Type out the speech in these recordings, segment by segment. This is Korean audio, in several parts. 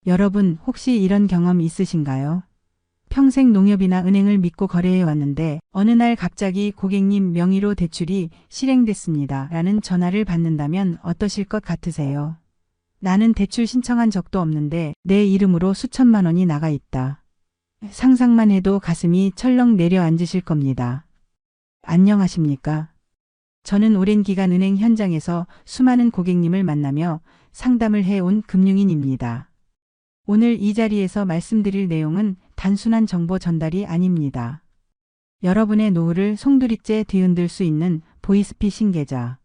여러분 혹시 이런 경험 있으신가요? 평생 농협이나 은행을 믿고 거래해 왔는데 어느 날 갑자기 고객님 명의로 대출이 실행됐습니다. 라는 전화를 받는다면 어떠실 것 같으세요? 나는 대출 신청한 적도 없는데 내 이름으로 수천만 원이 나가 있다. 상상만 해도 가슴이 철렁 내려앉으실 겁니다. 안녕하십니까? 저는 오랜 기간 은행 현장에서 수많은 고객님을 만나며 상담을 해온 금융인입니다. 오늘 이 자리에서 말씀드릴 내용은 단순한 정보 전달이 아닙니다. 여러분의 노후를 송두리째 뒤흔들 수 있는 보이스피싱 계좌.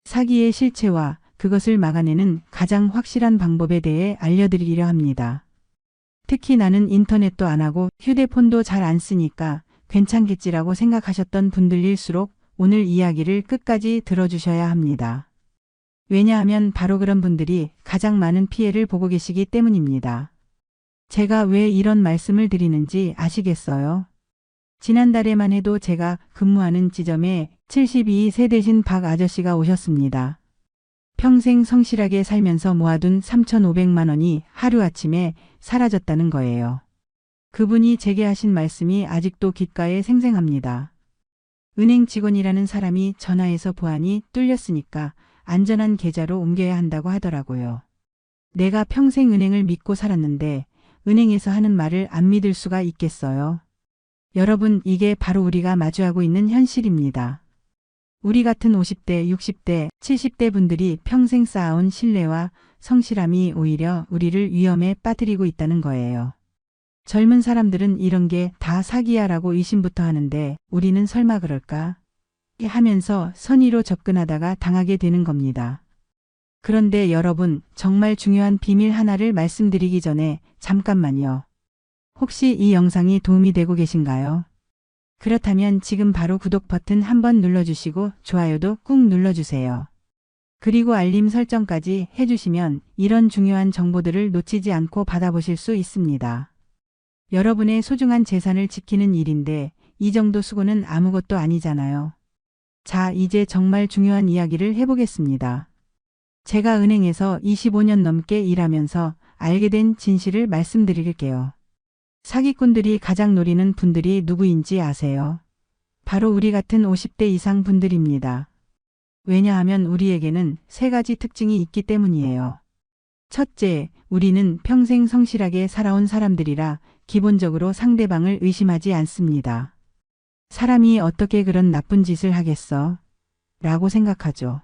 사기의 실체와 그것을 막아내는 가장 확실한 방법에 대해 알려드리려 합니다. 특히 나는 인터넷도 안 하고 휴대폰도 잘 안 쓰니까 괜찮겠지라고 생각하셨던 분들일수록 오늘 이야기를 끝까지 들어주셔야 합니다. 왜냐하면 바로 그런 분들이 가장 많은 피해를 보고 계시기 때문입니다. 제가 왜 이런 말씀을 드리는지 아시겠어요? 지난달에만 해도 제가 근무하는 지점에 72세 되신 박 아저씨가 오셨습니다. 평생 성실하게 살면서 모아둔 3,500만 원이 하루아침에 사라졌다는 거예요. 그분이 제게 하신 말씀이 아직도 귓가에 생생합니다. 은행 직원이라는 사람이 전화해서 보안이 뚫렸으니까 안전한 계좌로 옮겨야 한다고 하더라고요. 내가 평생 은행을 믿고 살았는데 은행에서 하는 말을 안 믿을 수가 있겠어요? 여러분, 이게 바로 우리가 마주하고 있는 현실입니다. 우리 같은 50대, 60대, 70대 분들이 평생 쌓아온 신뢰와 성실함이 오히려 우리를 위험에 빠뜨리고 있다는 거예요. 젊은 사람들은 이런 게 다 사기야 라고 의심부터 하는데 우리는 설마 그럴까? 하면서 선의로 접근하다가 당하게 되는 겁니다. 그런데 여러분, 정말 중요한 비밀 하나를 말씀드리기 전에 잠깐만요. 혹시 이 영상이 도움이 되고 계신가요? 그렇다면 지금 바로 구독 버튼 한번 눌러주시고 좋아요도 꾹 눌러주세요. 그리고 알림 설정까지 해주시면 이런 중요한 정보들을 놓치지 않고 받아보실 수 있습니다. 여러분의 소중한 재산을 지키는 일인데 이 정도 수고는 아무것도 아니잖아요. 자, 이제 정말 중요한 이야기를 해보겠습니다. 제가 은행에서 25년 넘게 일하면서 알게 된 진실을 말씀드릴게요. 사기꾼들이 가장 노리는 분들이 누구인지 아세요? 바로 우리 같은 50대 이상 분들입니다. 왜냐하면 우리에게는 세 가지 특징이 있기 때문이에요. 첫째, 우리는 평생 성실하게 살아온 사람들이라 기본적으로 상대방을 의심하지 않습니다. 사람이 어떻게 그런 나쁜 짓을 하겠어? 라고 생각하죠.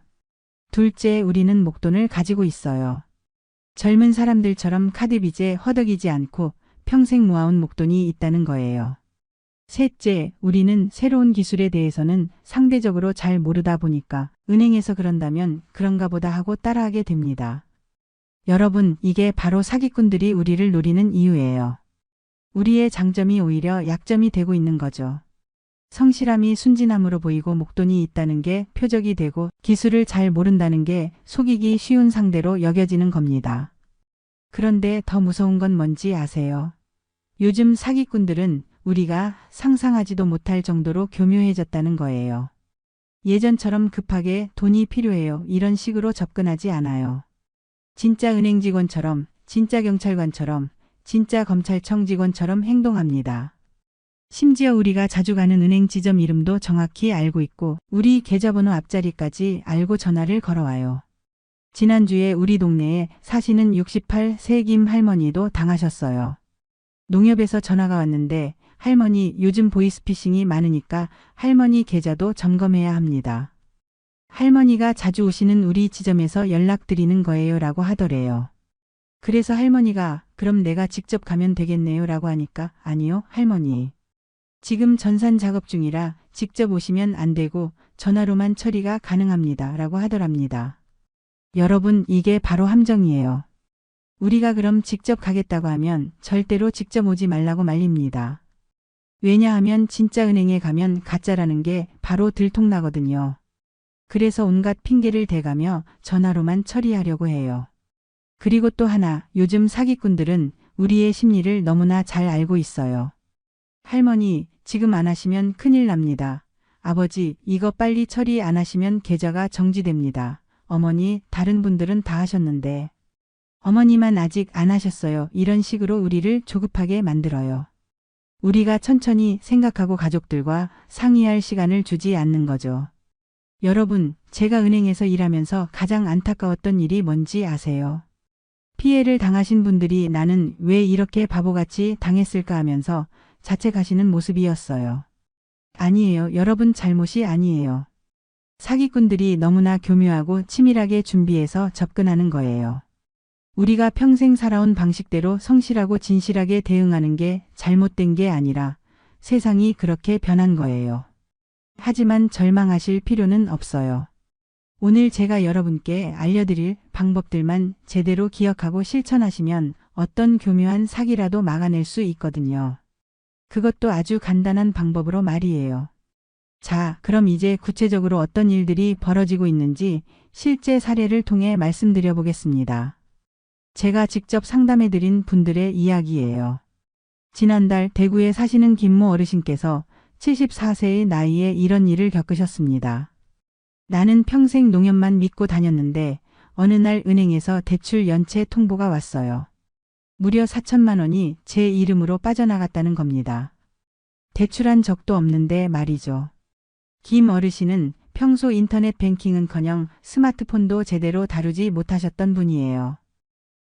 둘째, 우리는 목돈을 가지고 있어요. 젊은 사람들처럼 카드빚에 허덕이지 않고 평생 모아온 목돈이 있다는 거예요. 셋째, 우리는 새로운 기술에 대해서는 상대적으로 잘 모르다 보니까 은행에서 그런다면 그런가 보다 하고 따라하게 됩니다. 여러분, 이게 바로 사기꾼들이 우리를 노리는 이유예요. 우리의 장점이 오히려 약점이 되고 있는 거죠. 성실함이 순진함으로 보이고 목돈이 있다는 게 표적이 되고 기술을 잘 모른다는 게 속이기 쉬운 상대로 여겨지는 겁니다. 그런데 더 무서운 건 뭔지 아세요? 요즘 사기꾼들은 우리가 상상하지도 못할 정도로 교묘해졌다는 거예요. 예전처럼 급하게 돈이 필요해요. 이런 식으로 접근하지 않아요. 진짜 은행 직원처럼, 진짜 경찰관처럼, 진짜 검찰청 직원처럼 행동합니다. 심지어 우리가 자주 가는 은행 지점 이름도 정확히 알고 있고 우리 계좌번호 앞자리까지 알고 전화를 걸어와요. 지난주에 우리 동네에 사시는 68세 김 할머니도 당하셨어요. 농협에서 전화가 왔는데 할머니, 요즘 보이스피싱이 많으니까 할머니 계좌도 점검해야 합니다. 할머니가 자주 오시는 우리 지점에서 연락드리는 거예요 라고 하더래요. 그래서 할머니가 그럼 내가 직접 가면 되겠네요 라고 하니까 아니요, 할머니. 지금 전산 작업 중이라 직접 오시면 안 되고 전화로만 처리가 가능합니다 라고 하더랍니다. 여러분, 이게 바로 함정이에요. 우리가 그럼 직접 가겠다고 하면 절대로 직접 오지 말라고 말립니다. 왜냐하면 진짜 은행에 가면 가짜라는 게 바로 들통나거든요. 그래서 온갖 핑계를 대가며 전화로만 처리하려고 해요. 그리고 또 하나, 요즘 사기꾼들은 우리의 심리를 너무나 잘 알고 있어요. 할머니, 지금 안 하시면 큰일 납니다. 아버지, 이거 빨리 처리 안 하시면 계좌가 정지됩니다. 어머니, 다른 분들은 다 하셨는데. 어머니만 아직 안 하셨어요. 이런 식으로 우리를 조급하게 만들어요. 우리가 천천히 생각하고 가족들과 상의할 시간을 주지 않는 거죠. 여러분, 제가 은행에서 일하면서 가장 안타까웠던 일이 뭔지 아세요? 피해를 당하신 분들이 나는 왜 이렇게 바보같이 당했을까 하면서 자책하시는 모습이었어요. 아니에요. 여러분 잘못이 아니에요. 사기꾼들이 너무나 교묘하고 치밀하게 준비해서 접근하는 거예요. 우리가 평생 살아온 방식대로 성실하고 진실하게 대응하는 게 잘못된 게 아니라 세상이 그렇게 변한 거예요. 하지만 절망하실 필요는 없어요. 오늘 제가 여러분께 알려드릴 방법들만 제대로 기억하고 실천하시면 어떤 교묘한 사기라도 막아낼 수 있거든요. 그것도 아주 간단한 방법으로 말이에요. 자, 그럼 이제 구체적으로 어떤 일들이 벌어지고 있는지 실제 사례를 통해 말씀드려 보겠습니다. 제가 직접 상담해드린 분들의 이야기예요. 지난달 대구에 사시는 김모 어르신께서 74세의 나이에 이런 일을 겪으셨습니다. 나는 평생 농협만 믿고 다녔는데 어느 날 은행에서 대출 연체 통보가 왔어요. 무려 4천만 원이 제 이름으로 빠져나갔다는 겁니다. 대출한 적도 없는데 말이죠. 김 어르신은 평소 인터넷 뱅킹은커녕 스마트폰도 제대로 다루지 못하셨던 분이에요.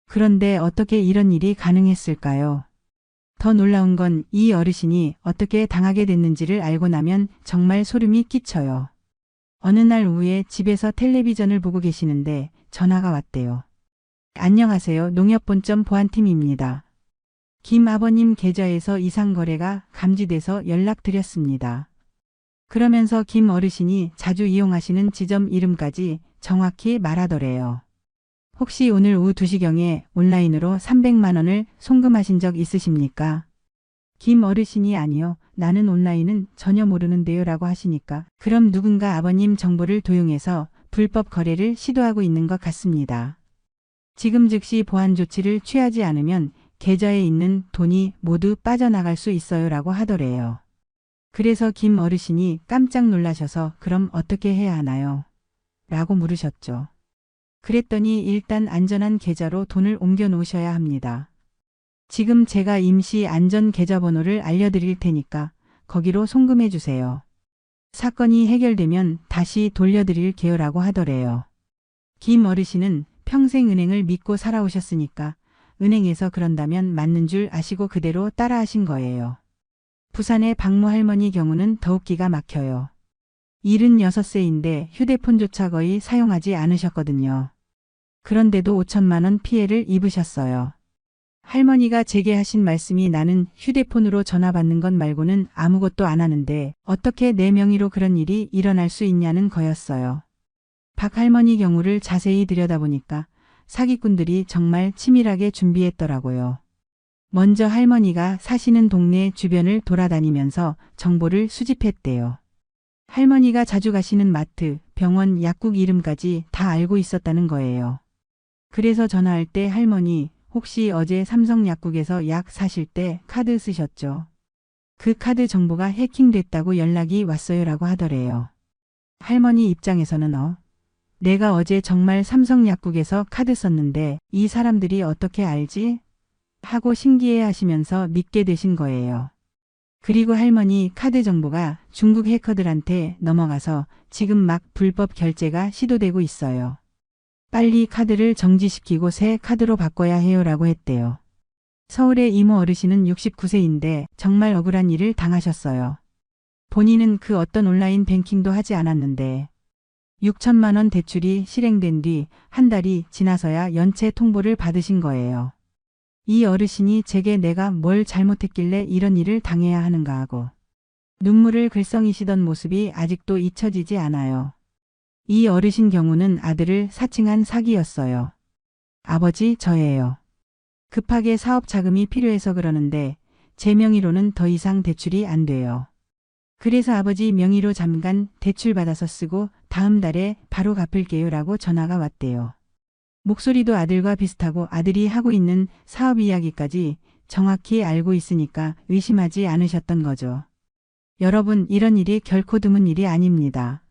그런데 어떻게 이런 일이 가능했을까요? 더 놀라운 건 이 어르신이 어떻게 당하게 됐는지를 알고 나면 정말 소름이 끼쳐요. 어느 날 오후에 집에서 텔레비전을 보고 계시는데 전화가 왔대요. 안녕하세요. 농협본점 보안팀입니다. 김 아버님 계좌에서 이상 거래가 감지돼서 연락드렸습니다. 그러면서 김 어르신이 자주 이용하시는 지점 이름까지 정확히 말하더래요. 혹시 오늘 오후 2시경에 온라인으로 300만 원을 송금하신 적 있으십니까? 김 어르신이 아니요. 나는 온라인은 전혀 모르는데요 라고 하시니까 그럼 누군가 아버님 정보를 도용해서 불법 거래를 시도하고 있는 것 같습니다. 지금 즉시 보안 조치를 취하지 않으면 계좌에 있는 돈이 모두 빠져나갈 수 있어요 라고 하더래요. 그래서 김 어르신이 깜짝 놀라셔서 그럼 어떻게 해야 하나요? 라고 물으셨죠. 그랬더니 일단 안전한 계좌로 돈을 옮겨 놓으셔야 합니다. 지금 제가 임시 안전 계좌번호를 알려드릴 테니까 거기로 송금해 주세요. 사건이 해결되면 다시 돌려드릴게요 라고 하더래요. 김 어르신은 평생 은행을 믿고 살아오셨으니까 은행에서 그런다면 맞는 줄 아시고 그대로 따라하신 거예요. 부산의 박모 할머니 경우는 더욱 기가 막혀요. 76세인데 휴대폰조차 거의 사용하지 않으셨거든요. 그런데도 5천만 원 피해를 입으셨어요. 할머니가 제게 하신 말씀이 나는 휴대폰으로 전화 받는 것 말고는 아무것도 안 하는데 어떻게 내 명의로 그런 일이 일어날 수 있냐는 거였어요. 박 할머니 경우를 자세히 들여다보니까 사기꾼들이 정말 치밀하게 준비했더라고요. 먼저 할머니가 사시는 동네 주변을 돌아다니면서 정보를 수집했대요. 할머니가 자주 가시는 마트, 병원, 약국 이름까지 다 알고 있었다는 거예요. 그래서 전화할 때 할머니 혹시 어제 삼성약국에서 약 사실 때 카드 쓰셨죠? 그 카드 정보가 해킹됐다고 연락이 왔어요 라고 하더래요. 할머니 입장에서는 내가 어제 정말 삼성약국에서 카드 썼는데 이 사람들이 어떻게 알지? 하고 신기해 하시면서 믿게 되신 거예요. 그리고 할머니 카드 정보가 중국 해커들한테 넘어가서 지금 막 불법 결제가 시도되고 있어요. 빨리 카드를 정지시키고 새 카드로 바꿔야 해요 라고 했대요. 서울의 이모 어르신은 69세인데 정말 억울한 일을 당하셨어요. 본인은 그 어떤 온라인 뱅킹도 하지 않았는데 6천만 원 대출이 실행된 뒤 한 달이 지나서야 연체 통보를 받으신 거예요. 이 어르신이 제게 내가 뭘 잘못했길래 이런 일을 당해야 하는가 하고 눈물을 글썽이시던 모습이 아직도 잊혀지지 않아요. 이 어르신 경우는 아들을 사칭한 사기였어요. 아버지 저예요. 급하게 사업 자금이 필요해서 그러는데 제 명의로는 더 이상 대출이 안 돼요. 그래서 아버지 명의로 잠깐 대출 받아서 쓰고 다음 달에 바로 갚을게요 라고 전화가 왔대요. 목소리도 아들과 비슷하고 아들이 하고 있는 사업 이야기까지 정확히 알고 있으니까 의심하지 않으셨던 거죠. 여러분 이런 일이 결코 드문 일이 아닙니다.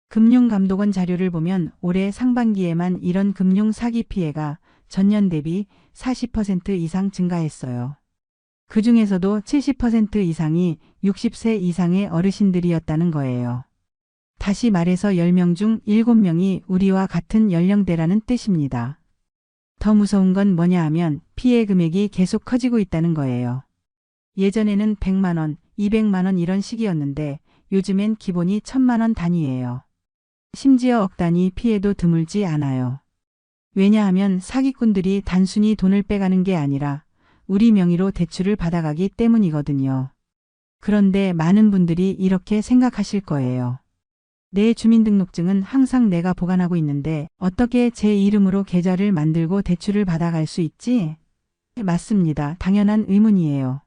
금융감독원 자료를 보면 올해 상반기에만 이런 금융 사기 피해가 전년 대비 40% 이상 증가했어요. 그 중에서도 70% 이상이 60세 이상의 어르신들이었다는 거예요. 다시 말해서 10명 중 7명이 우리와 같은 연령대라는 뜻입니다. 더 무서운 건 뭐냐 하면 피해 금액이 계속 커지고 있다는 거예요. 예전에는 100만 원, 200만 원 이런 식이었는데 요즘엔 기본이 1000만 원 단위예요. 심지어 억 단위 피해도 드물지 않아요. 왜냐하면 사기꾼들이 단순히 돈을 빼가는 게 아니라 우리 명의로 대출을 받아가기 때문이거든요. 그런데 많은 분들이 이렇게 생각하실 거예요. 내 주민등록증은 항상 내가 보관하고 있는데 어떻게 제 이름으로 계좌를 만들고 대출을 받아갈 수 있지? 맞습니다. 당연한 의문이에요.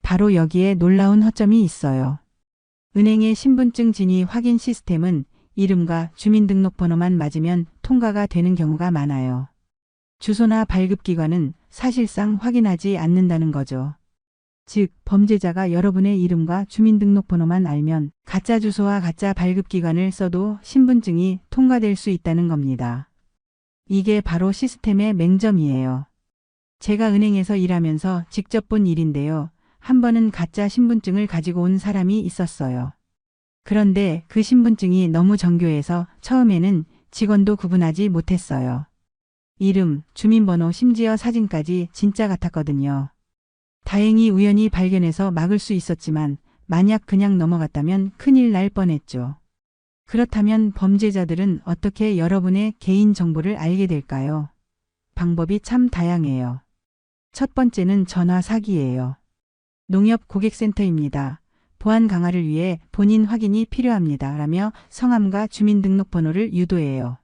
바로 여기에 놀라운 허점이 있어요. 은행의 신분증 진위 확인 시스템은 이름과 주민등록번호만 맞으면 통과가 되는 경우가 많아요. 주소나 발급기관은 사실상 확인하지 않는다는 거죠. 즉, 범죄자가 여러분의 이름과 주민등록번호만 알면 가짜 주소와 가짜 발급기관을 써도 신분증이 통과될 수 있다는 겁니다. 이게 바로 시스템의 맹점이에요. 제가 은행에서 일하면서 직접 본 일인데요. 한 번은 가짜 신분증을 가지고 온 사람이 있었어요. 그런데 그 신분증이 너무 정교해서 처음에는 직원도 구분하지 못했어요. 이름, 주민번호, 심지어 사진까지 진짜 같았거든요. 다행히 우연히 발견해서 막을 수 있었지만 만약 그냥 넘어갔다면 큰일 날 뻔했죠. 그렇다면 범죄자들은 어떻게 여러분의 개인 정보를 알게 될까요? 방법이 참 다양해요. 첫 번째는 전화 사기예요. 농협 고객센터입니다. 보안 강화를 위해 본인 확인이 필요합니다. 라며 성함과 주민등록번호를 유도해요.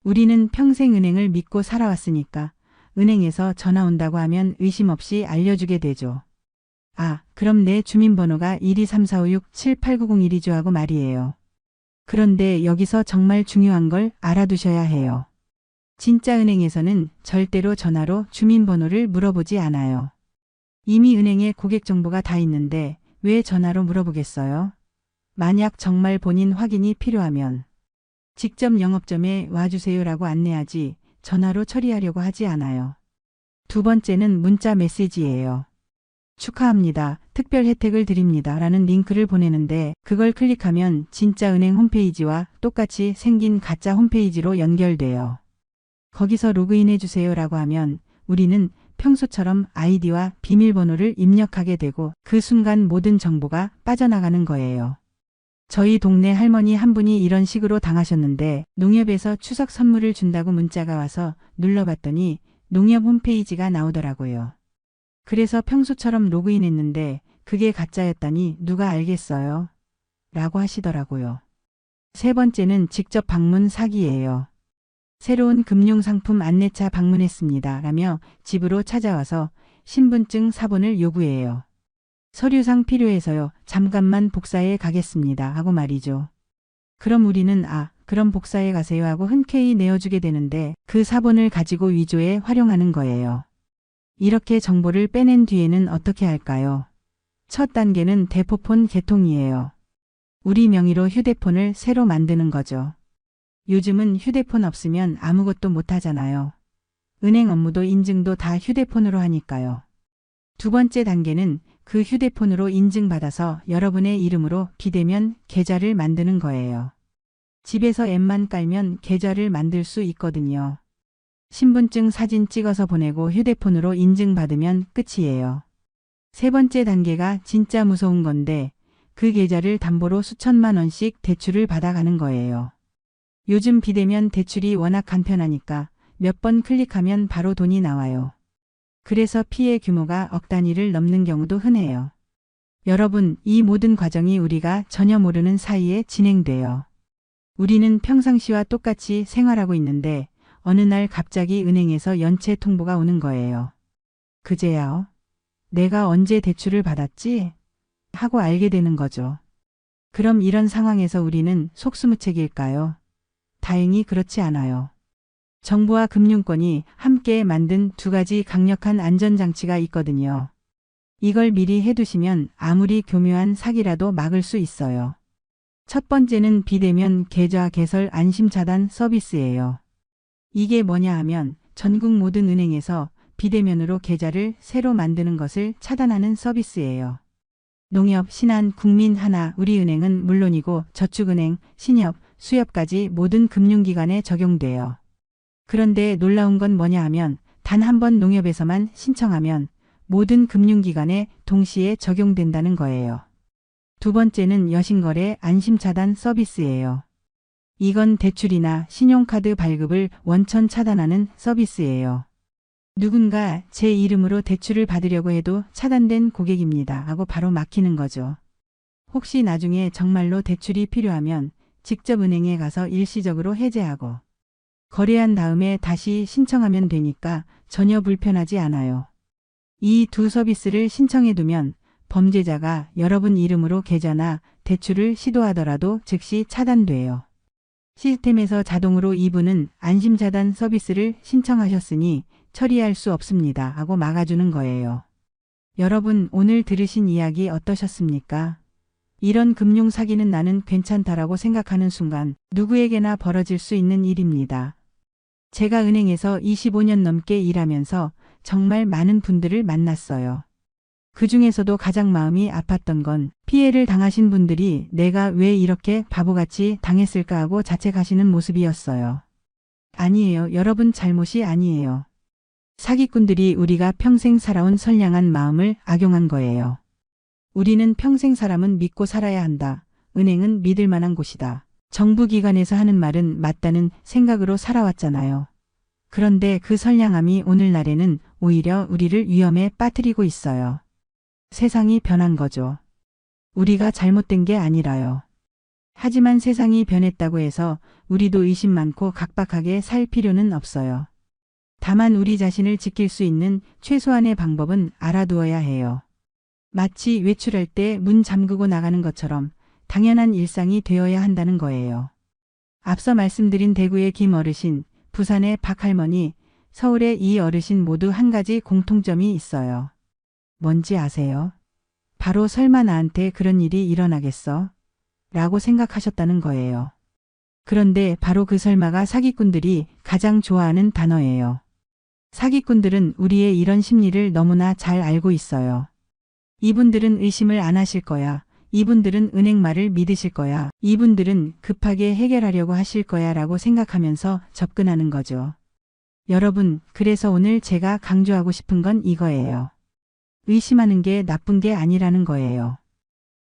우리는 평생 은행을 믿고 살아왔으니까 은행에서 전화 온다고 하면 의심 없이 알려주게 되죠. 아, 그럼 내 주민번호가 12345678901이죠 하고 말이에요. 그런데 여기서 정말 중요한 걸 알아두셔야 해요. 진짜 은행에서는 절대로 전화로 주민번호를 물어보지 않아요. 이미 은행에 고객 정보가 다 있는데 왜 전화로 물어보겠어요? 만약 정말 본인 확인이 필요하면 직접 영업점에 와주세요라고 안내하지 전화로 처리하려고 하지 않아요. 두 번째는 문자 메시지예요. 축하합니다. 특별 혜택을 드립니다. 라는 링크를 보내는데 그걸 클릭하면 진짜 은행 홈페이지와 똑같이 생긴 가짜 홈페이지로 연결돼요. 거기서 로그인해 주세요라고 하면 우리는 평소처럼 아이디와 비밀번호를 입력하게 되고 그 순간 모든 정보가 빠져나가는 거예요. 저희 동네 할머니 한 분이 이런 식으로 당하셨는데 농협에서 추석 선물을 준다고 문자가 와서 눌러봤더니 농협 홈페이지가 나오더라고요. 그래서 평소처럼 로그인했는데 그게 가짜였다니 누가 알겠어요? 라고 하시더라고요. 세 번째는 직접 방문 사기예요. 새로운 금융상품 안내차 방문했습니다. 라며 집으로 찾아와서 신분증 사본을 요구해요. 서류상 필요해서요. 잠깐만 복사해 가겠습니다. 하고 말이죠. 그럼 우리는 그럼 복사해 가세요 하고 흔쾌히 내어주게 되는데 그 사본을 가지고 위조에 활용하는 거예요. 이렇게 정보를 빼낸 뒤에는 어떻게 할까요? 첫 단계는 대포폰 개통이에요. 우리 명의로 휴대폰을 새로 만드는 거죠. 요즘은 휴대폰 없으면 아무것도 못하잖아요. 은행 업무도 인증도 다 휴대폰으로 하니까요. 두 번째 단계는 그 휴대폰으로 인증받아서 여러분의 이름으로 비대면 계좌를 만드는 거예요. 집에서 앱만 깔면 계좌를 만들 수 있거든요. 신분증 사진 찍어서 보내고 휴대폰으로 인증받으면 끝이에요. 세 번째 단계가 진짜 무서운 건데 그 계좌를 담보로 수천만 원씩 대출을 받아가는 거예요. 요즘 비대면 대출이 워낙 간편하니까 몇 번 클릭하면 바로 돈이 나와요. 그래서 피해 규모가 억 단위를 넘는 경우도 흔해요. 여러분, 이 모든 과정이 우리가 전혀 모르는 사이에 진행돼요. 우리는 평상시와 똑같이 생활하고 있는데 어느 날 갑자기 은행에서 연체 통보가 오는 거예요. 그제야 내가 언제 대출을 받았지? 하고 알게 되는 거죠. 그럼 이런 상황에서 우리는 속수무책일까요? 다행히 그렇지 않아요. 정부와 금융권이 함께 만든 두 가지 강력한 안전장치가 있거든요. 이걸 미리 해두시면 아무리 교묘한 사기라도 막을 수 있어요. 첫 번째는 비대면 계좌 개설 안심차단 서비스예요. 이게 뭐냐 하면 전국 모든 은행에서 비대면으로 계좌를 새로 만드는 것을 차단하는 서비스예요. 농협, 신한, 국민하나, 우리은행은 물론이고 저축은행, 신협, 수협까지 모든 금융기관에 적용돼요. 그런데 놀라운 건 뭐냐 하면 단 한 번 농협에서만 신청하면 모든 금융기관에 동시에 적용된다는 거예요. 두 번째는 여신거래 안심차단 서비스예요. 이건 대출이나 신용카드 발급을 원천 차단하는 서비스예요. 누군가 제 이름으로 대출을 받으려고 해도 차단된 고객입니다 하고 바로 막히는 거죠. 혹시 나중에 정말로 대출이 필요하면 직접 은행에 가서 일시적으로 해제하고 거래한 다음에 다시 신청하면 되니까 전혀 불편하지 않아요. 이 두 서비스를 신청해두면 범죄자가 여러분 이름으로 계좌나 대출을 시도하더라도 즉시 차단돼요. 시스템에서 자동으로 이분은 안심차단 서비스를 신청하셨으니 처리할 수 없습니다 하고 막아주는 거예요. 여러분 오늘 들으신 이야기 어떠셨습니까? 이런 금융 사기는 나는 괜찮다라고 생각하는 순간 누구에게나 벌어질 수 있는 일입니다. 제가 은행에서 25년 넘게 일하면서 정말 많은 분들을 만났어요. 그 중에서도 가장 마음이 아팠던 건 피해를 당하신 분들이 내가 왜 이렇게 바보같이 당했을까 하고 자책하시는 모습이었어요. 아니에요. 여러분 잘못이 아니에요. 사기꾼들이 우리가 평생 살아온 선량한 마음을 악용한 거예요. 우리는 평생 사람은 믿고 살아야 한다. 은행은 믿을 만한 곳이다. 정부기관에서 하는 말은 맞다는 생각으로 살아왔잖아요. 그런데 그 선량함이 오늘날에는 오히려 우리를 위험에 빠뜨리고 있어요. 세상이 변한 거죠. 우리가 잘못된 게 아니라요. 하지만 세상이 변했다고 해서 우리도 의심 많고 각박하게 살 필요는 없어요. 다만 우리 자신을 지킬 수 있는 최소한의 방법은 알아두어야 해요. 마치 외출할 때 문 잠그고 나가는 것처럼 당연한 일상이 되어야 한다는 거예요. 앞서 말씀드린 대구의 김 어르신, 부산의 박 할머니, 서울의 이 어르신 모두 한 가지 공통점이 있어요. 뭔지 아세요? 바로 설마 나한테 그런 일이 일어나겠어? 라고 생각하셨다는 거예요. 그런데 바로 그 설마가 사기꾼들이 가장 좋아하는 단어예요. 사기꾼들은 우리의 이런 심리를 너무나 잘 알고 있어요. 이분들은 의심을 안 하실 거야. 이분들은 은행 말을 믿으실 거야. 이분들은 급하게 해결하려고 하실 거야 라고 생각하면서 접근하는 거죠. 여러분, 그래서 오늘 제가 강조하고 싶은 건 이거예요. 의심하는 게 나쁜 게 아니라는 거예요.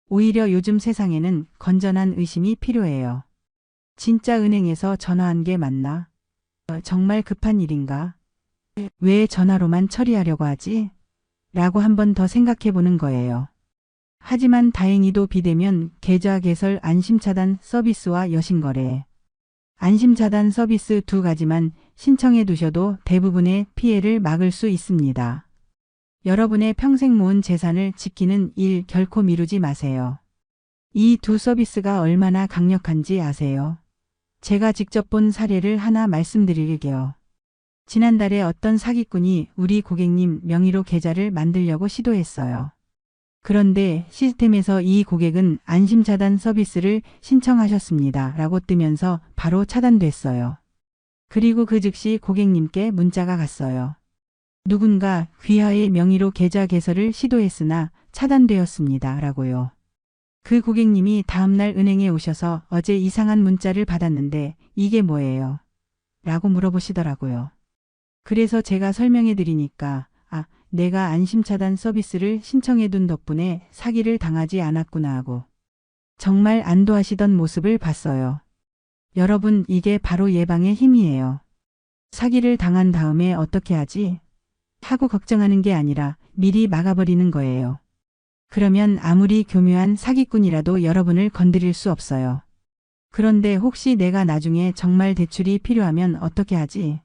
오히려 요즘 세상에는 건전한 의심이 필요해요. 진짜 은행에서 전화한 게 맞나? 정말 급한 일인가? 왜 전화로만 처리하려고 하지? 라고 한 번 더 생각해 보는 거예요. 하지만 다행히도 비대면 계좌 개설 안심차단 서비스와 여신거래, 안심차단 서비스 두 가지만 신청해 두셔도 대부분의 피해를 막을 수 있습니다. 여러분의 평생 모은 재산을 지키는 일 결코 미루지 마세요. 이 두 서비스가 얼마나 강력한지 아세요? 제가 직접 본 사례를 하나 말씀드릴게요. 지난달에 어떤 사기꾼이 우리 고객님 명의로 계좌를 만들려고 시도했어요. 그런데 시스템에서 이 고객은 안심차단 서비스를 신청하셨습니다 라고 뜨면서 바로 차단됐어요. 그리고 그 즉시 고객님께 문자가 갔어요. 누군가 귀하의 명의로 계좌 개설을 시도했으나 차단되었습니다 라고요. 그 고객님이 다음날 은행에 오셔서 어제 이상한 문자를 받았는데 이게 뭐예요? 라고 물어보시더라고요. 그래서 제가 설명해 드리니까 내가 안심차단 서비스를 신청해 둔 덕분에 사기를 당하지 않았구나 하고 정말 안도하시던 모습을 봤어요. 여러분, 이게 바로 예방의 힘이에요. 사기를 당한 다음에 어떻게 하지? 하고 걱정하는 게 아니라 미리 막아버리는 거예요. 그러면 아무리 교묘한 사기꾼이라도 여러분을 건드릴 수 없어요. 그런데 혹시 내가 나중에 정말 대출이 필요하면 어떻게 하지?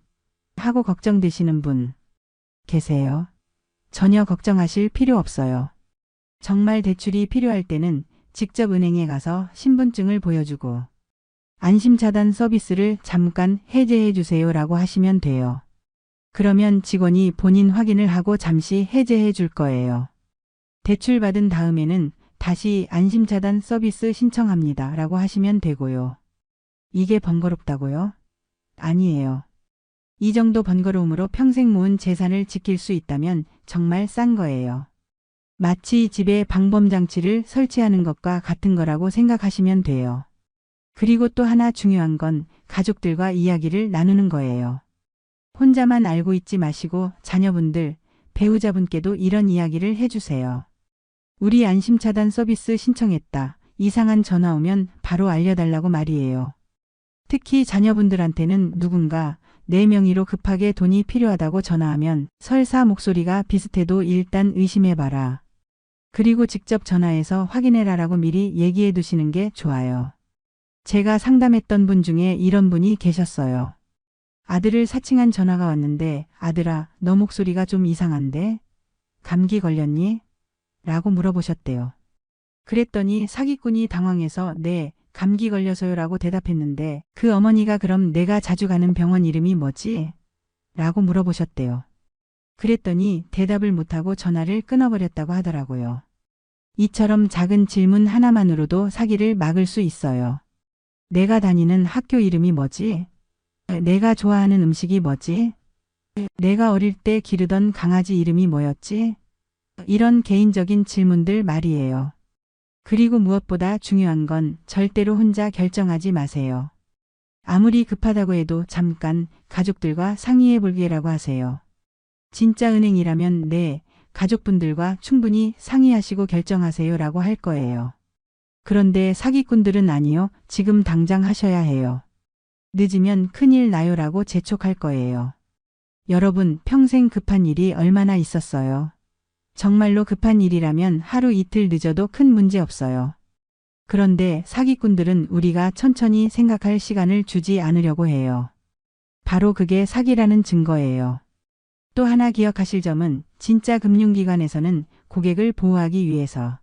하고 걱정되시는 분 계세요? 전혀 걱정하실 필요 없어요. 정말 대출이 필요할 때는 직접 은행에 가서 신분증을 보여주고 안심차단 서비스를 잠깐 해제해 주세요 라고 하시면 돼요. 그러면 직원이 본인 확인을 하고 잠시 해제해 줄 거예요. 대출 받은 다음에는 다시 안심차단 서비스 신청합니다 라고 하시면 되고요. 이게 번거롭다고요? 아니에요. 이 정도 번거로움으로 평생 모은 재산을 지킬 수 있다면 정말 싼 거예요. 마치 집에 방범장치를 설치하는 것과 같은 거라고 생각하시면 돼요. 그리고 또 하나 중요한 건 가족들과 이야기를 나누는 거예요. 혼자만 알고 있지 마시고 자녀분들, 배우자분께도 이런 이야기를 해주세요. 우리 안심차단 서비스 신청했다. 이상한 전화 오면 바로 알려달라고 말이에요. 특히 자녀분들한테는 누군가 내 명의로 급하게 돈이 필요하다고 전화하면 설사 목소리가 비슷해도 일단 의심해봐라. 그리고 직접 전화해서 확인해라라고 미리 얘기해 두시는 게 좋아요. 제가 상담했던 분 중에 이런 분이 계셨어요. 아들을 사칭한 전화가 왔는데 아들아, 너 목소리가 좀 이상한데? 감기 걸렸니? 라고 물어보셨대요. 그랬더니 사기꾼이 당황해서 네, 감기 걸려서요 라고 대답했는데 그 어머니가 그럼 내가 자주 가는 병원 이름이 뭐지? 라고 물어보셨대요. 그랬더니 대답을 못하고 전화를 끊어버렸다고 하더라고요. 이처럼 작은 질문 하나만으로도 사기를 막을 수 있어요. 내가 다니는 학교 이름이 뭐지? 내가 좋아하는 음식이 뭐지? 내가 어릴 때 기르던 강아지 이름이 뭐였지? 이런 개인적인 질문들 말이에요. 그리고 무엇보다 중요한 건 절대로 혼자 결정하지 마세요. 아무리 급하다고 해도 잠깐 가족들과 상의해 볼게라고 하세요. 진짜 은행이라면 네, 가족분들과 충분히 상의하시고 결정하세요 라고 할 거예요. 그런데 사기꾼들은 아니요, 지금 당장 하셔야 해요. 늦으면 큰일 나요 라고 재촉할 거예요. 여러분, 평생 급한 일이 얼마나 있었어요? 정말로 급한 일이라면 하루 이틀 늦어도 큰 문제 없어요. 그런데 사기꾼들은 우리가 천천히 생각할 시간을 주지 않으려고 해요. 바로 그게 사기라는 증거예요. 또 하나 기억하실 점은 진짜 금융기관에서는 고객을 보호하기 위해서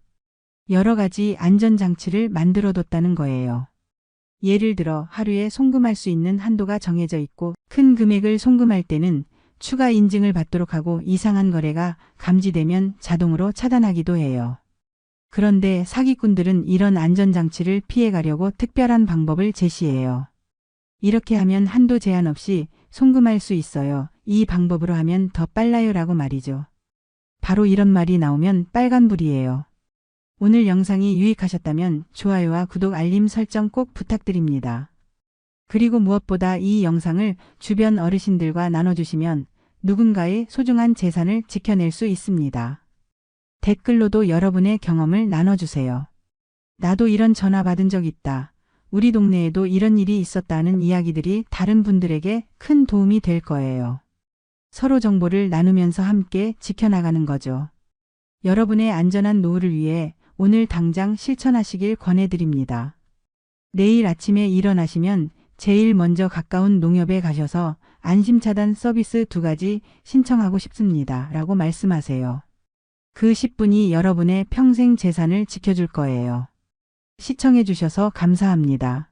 여러 가지 안전장치를 만들어뒀다는 거예요. 예를 들어 하루에 송금할 수 있는 한도가 정해져 있고 큰 금액을 송금할 때는 추가 인증을 받도록 하고 이상한 거래가 감지되면 자동으로 차단하기도 해요. 그런데 사기꾼들은 이런 안전장치를 피해가려고 특별한 방법을 제시해요. 이렇게 하면 한도 제한 없이 송금할 수 있어요. 이 방법으로 하면 더 빨라요 라고 말이죠. 바로 이런 말이 나오면 빨간불이에요. 오늘 영상이 유익하셨다면 좋아요와 구독 알림 설정 꼭 부탁드립니다. 그리고 무엇보다 이 영상을 주변 어르신들과 나눠주시면 누군가의 소중한 재산을 지켜낼 수 있습니다. 댓글로도 여러분의 경험을 나눠주세요. 나도 이런 전화 받은 적 있다. 우리 동네에도 이런 일이 있었다는 이야기들이 다른 분들에게 큰 도움이 될 거예요. 서로 정보를 나누면서 함께 지켜나가는 거죠. 여러분의 안전한 노후를 위해 오늘 당장 실천하시길 권해드립니다. 내일 아침에 일어나시면 제일 먼저 가까운 농협에 가셔서 안심차단 서비스 2가지 신청하고 싶습니다. 라고 말씀하세요. 그 10분이 여러분의 평생 재산을 지켜줄 거예요. 시청해 주셔서 감사합니다.